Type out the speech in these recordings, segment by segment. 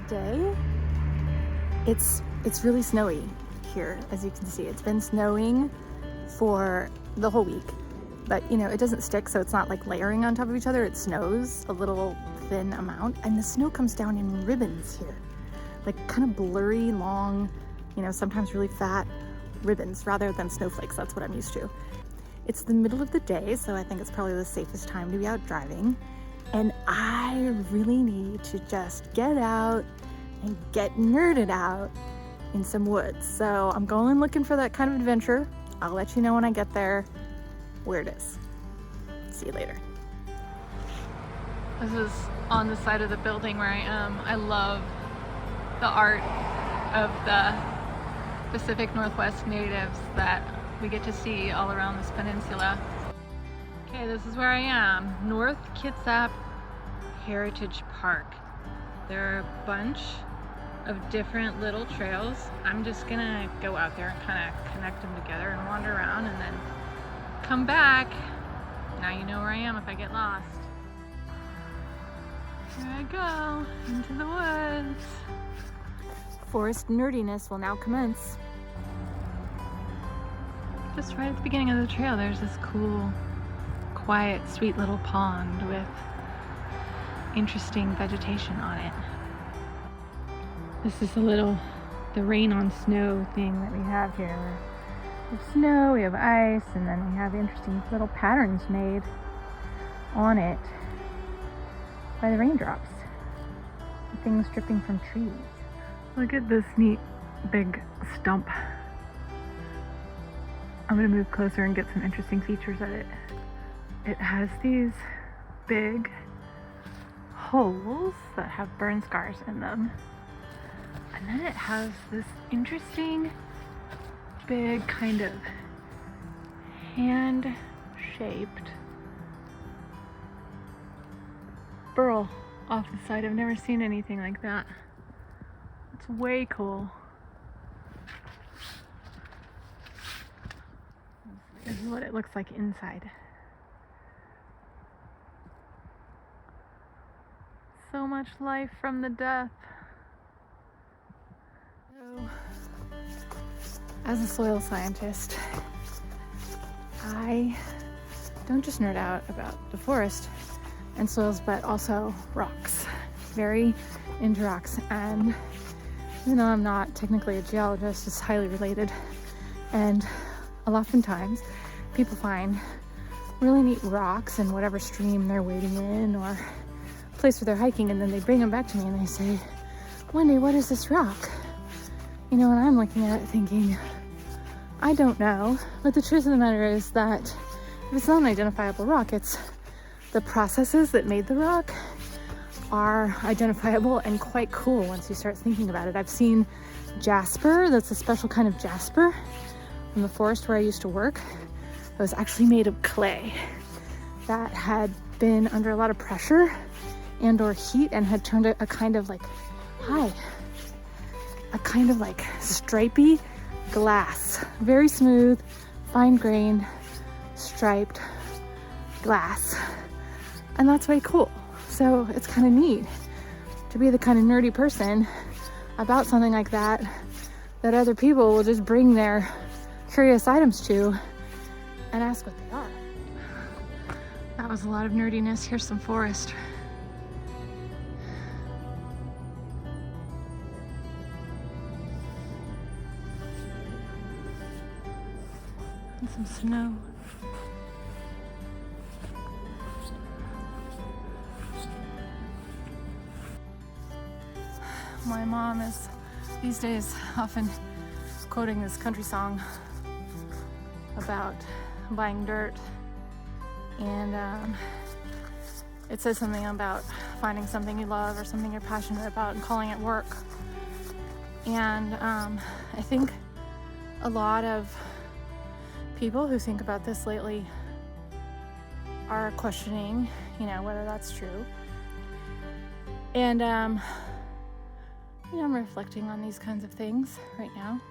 today it's really snowy here, as you can see. It's been snowing for the whole week, but you know, it doesn't stick, so it's not like layering on top of each other. It snows a little thin amount, and the snow comes down in ribbons here, like kind of blurry, long, you know, sometimes really fat ribbons rather than snowflakes. That's what I'm used to. It's the middle of the day, so I think it's probably the safest time to be out driving, and I really need to just get out and get nerded out in some woods. So I'm going looking for that kind of adventure. I'll let you know when I get there where it is. See you later. This is on the side of the building where I am. I love the art of the Pacific Northwest natives that we get to see all around this peninsula. Okay, this is where I am. North Kitsap Heritage Park. There are a bunch of different little trails. I'm just gonna go out there and kind of connect them together and wander around and then come back. Now you know where I am if I get lost. Here I go, into the woods. Forest nerdiness will now commence. Just right at the beginning of the trail, there's this cool, quiet, sweet little pond with interesting vegetation on it. This is the rain on snow thing that we have here. We have snow, we have ice, and then we have interesting little patterns made on it by the raindrops. Things dripping from trees. Look at this neat big stump. I'm gonna move closer and get some interesting features of it. It has these big holes that have burn scars in them. And then it has this interesting big kind of hand-shaped burl off the side. I've never seen anything like that. It's way cool. This is what it looks like inside. So much life from the death. So, as a soil scientist, I don't just nerd out about the forest and soils, but also rocks. Very into rocks, and even though I'm not technically a geologist, it's highly related. And oftentimes people find really neat rocks in whatever stream they're wading in or place where they're hiking, and then they bring them back to me and they say, "Wendy, what is this rock?" You know, and I'm looking at it thinking, I don't know. But the truth of the matter is that if it's not an identifiable rock, it's the processes that made the rock are identifiable and quite cool once you start thinking about it. I've seen jasper, that's a special kind of jasper from the forest where I used to work. It was actually made of clay that had been under a lot of pressure and or heat and had turned a kind of like, a kind of like stripy glass. Very smooth, fine-grained, striped glass. And that's way cool. So it's kind of neat to be the kind of nerdy person about something like that other people will just bring their curious items to and ask what they are. That was a lot of nerdiness. Here's some forest. And some snow. My mom is these days often quoting this country song about buying dirt, and it says something about finding something you love or something you're passionate about and calling it work. And I think a lot of people who think about this lately are questioning, you know, whether that's true. And you know, I'm reflecting on these kinds of things right now.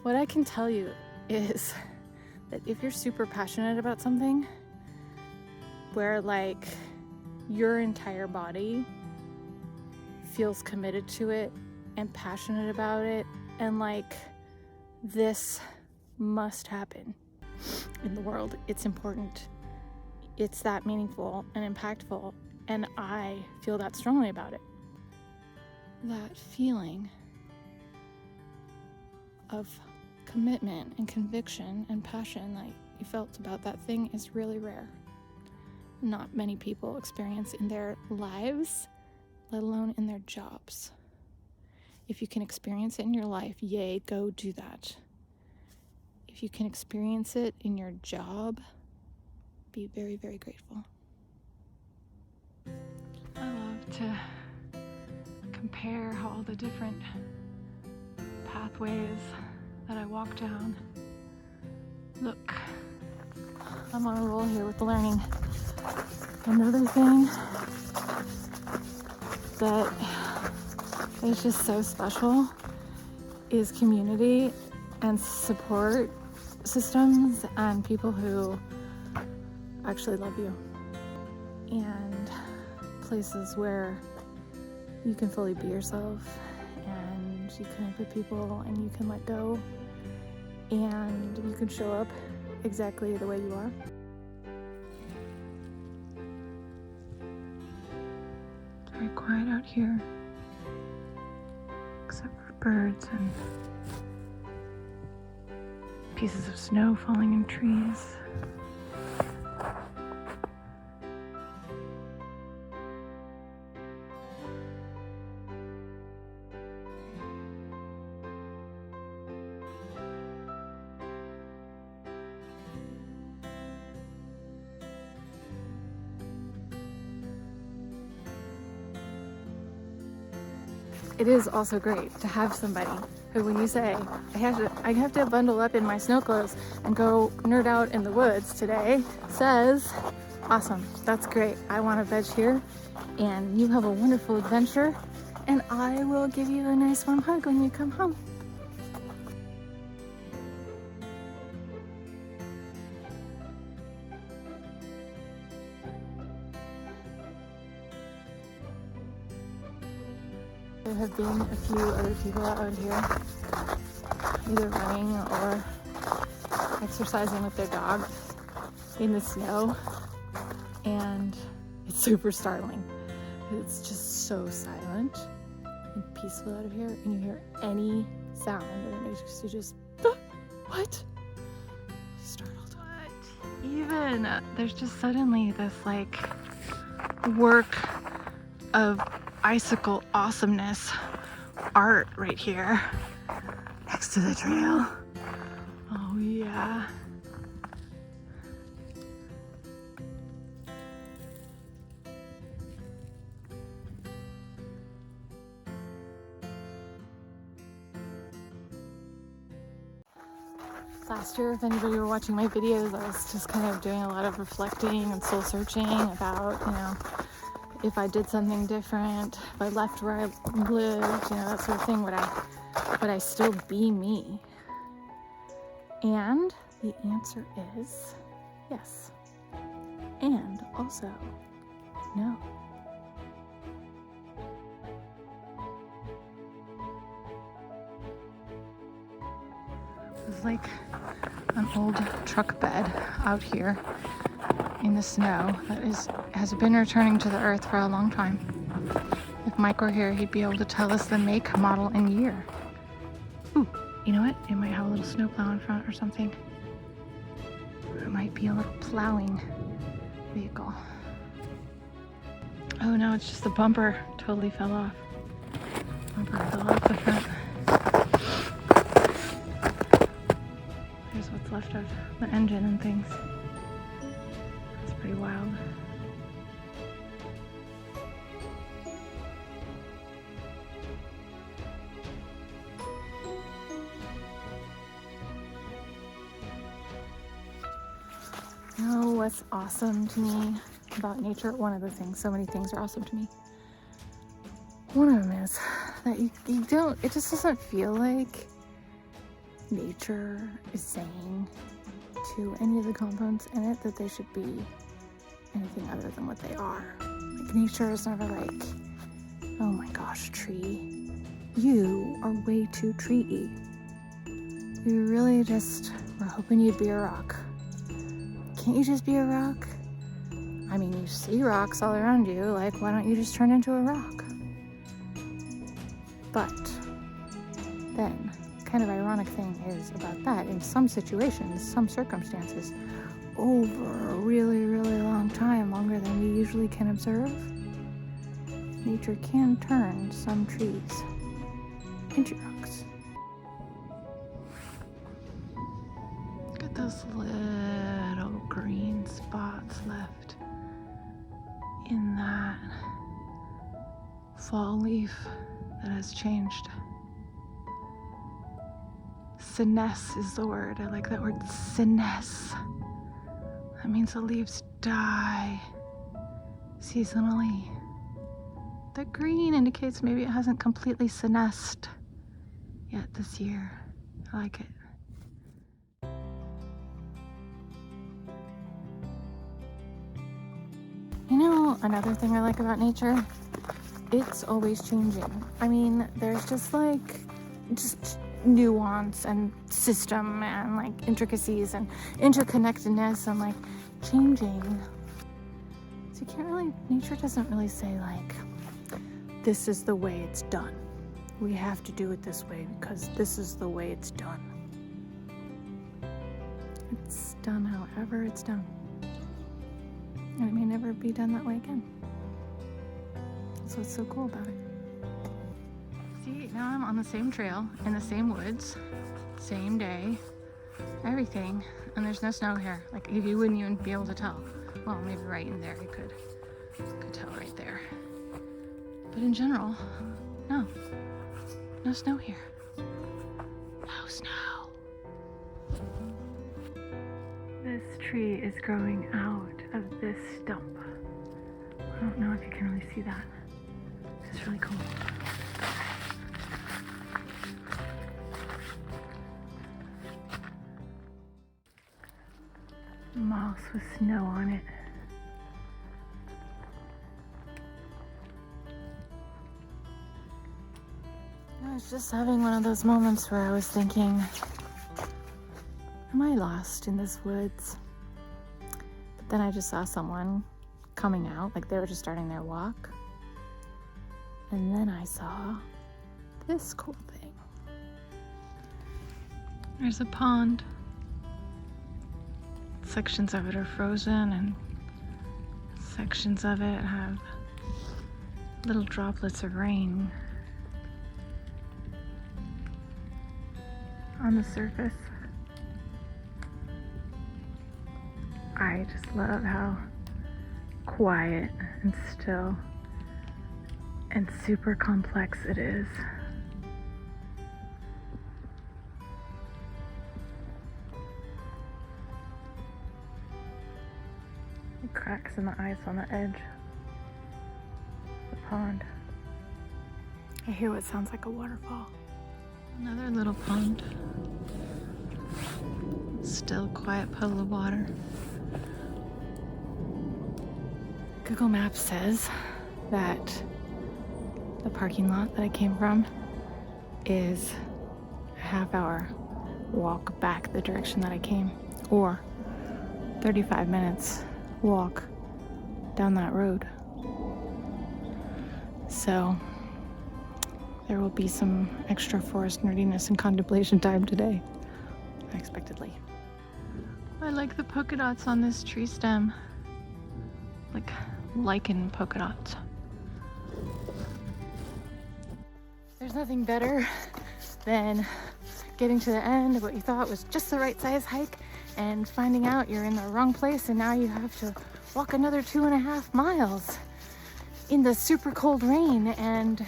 What I can tell you is that if you're super passionate about something, where like your entire body feels committed to it and passionate about it, and like, this must happen in the world. It's important. It's that meaningful and impactful, and I feel that strongly about it. That feeling of commitment and conviction and passion that you felt about that thing is really rare. Not many people experience in their lives, let alone in their jobs. If you can experience it in your life, yay, go do that. If you can experience it in your job, be very, very grateful. I love to compare how all the different pathways that I walk down look. I'm on a roll here with the learning. Another thing that is just so special is community and support systems and people who actually love you, and places where you can fully be yourself and you connect with people and you can let go and you can show up exactly the way you are. It's very quiet out here, except for birds and pieces of snow falling in trees. It is also great to have somebody who, when you say, I have to bundle up in my snow clothes and go nerd out in the woods today, says, awesome, that's great. I want to veg here, and you have a wonderful adventure, and I will give you a nice warm hug when you come home. There have been a few other people out here, either running or exercising with their dog in the snow, and it's super startling. It's just so silent and peaceful out of here, and you hear any sound and it makes you just, what? Startled. What? Even, there's just suddenly this like work of icicle awesomeness art right here next to the trail. Oh yeah. Last year, if anybody were watching my videos, I was just kind of doing a lot of reflecting and soul searching about, if I did something different, if I left where I lived, that sort of thing, would I still be me? And the answer is yes. And also no. It's like an old truck bed out here in the snow that has been returning to the earth for a long time. If Mike were here, he'd be able to tell us the make, model, and year. Ooh, you know what? It might have a little snowplow in front or something. Or it might be a little plowing vehicle. Oh no, it's just the bumper totally fell off. Bumper fell off the front. There's what's left of the engine and things. Pretty wild. You know what's awesome to me about nature? One of the things, so many things are awesome to me. One of them is that it just doesn't feel like nature is saying to any of the components in it that they should be anything other than what they are. Like, nature is never like, Oh my gosh, tree. You are way too tree-y. We really just were hoping you'd be a rock. Can't you just be a rock? I mean, you see rocks all around you, like, why don't you just turn into a rock? But then, kind of ironic thing is about that, in some situations, some circumstances, over a really, really long time, longer than we usually can observe, nature can turn some trees into rocks. Look at those little green spots left in that fall leaf that has changed. Senesce is the word. I like that word, senesce. That means the leaves die seasonally. The green indicates maybe it hasn't completely senesced yet this year. I like it. You know, another thing I like about nature, it's always changing. I mean, there's just nuance and system and like intricacies and interconnectedness and like changing. So you can't really, nature doesn't really say like, this is the way it's done. We have to do it this way because this is the way it's done. It's done however it's done. And it may never be done that way again. That's what's so cool about it. See, now I'm on the same trail, in the same woods, same day, everything, and there's no snow here. Like, you wouldn't even be able to tell. Well, maybe right in there you could tell right there. But in general, no snow here. No snow. This tree is growing out of this stump. I don't know if you can really see that. It's really cool. Moss with snow on it. I was just having one of those moments where I was thinking, am I lost in this woods? But then I just saw someone coming out, like they were just starting their walk. And then I saw this cool thing. There's a pond. Sections of it are frozen and sections of it have little droplets of rain on the surface. I just love how quiet and still and super complex it is. It cracks in the ice on the edge of the pond. I hear what sounds like a waterfall. Another little pond. Still quiet puddle of water. Google Maps says that the parking lot that I came from is a half-hour walk back the direction that I came, or 35 minutes walk down that road. So there will be some extra forest nerdiness and contemplation time today, unexpectedly. I like the polka dots on this tree stem, like lichen polka dots. There's nothing better than getting to the end of what you thought was just the right size hike and finding out you're in the wrong place and now you have to walk another 2.5 miles in the super cold rain and,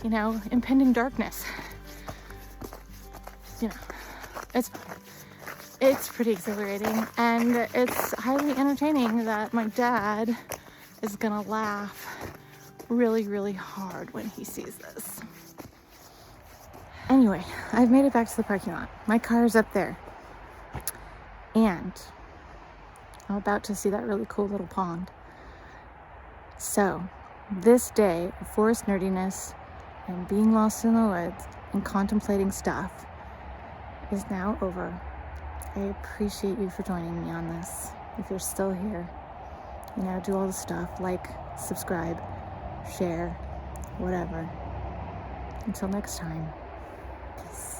you know, impending darkness. You know, it's pretty exhilarating, and it's highly entertaining that my dad is gonna laugh really, really hard when he sees this. Anyway, I've made it back to the parking lot. My car's up there. And I'm about to see that really cool little pond. So this day of forest nerdiness and being lost in the woods and contemplating stuff is now over. I appreciate you for joining me on this. If you're still here, do all the stuff, like, subscribe, share, whatever. Until next time, peace.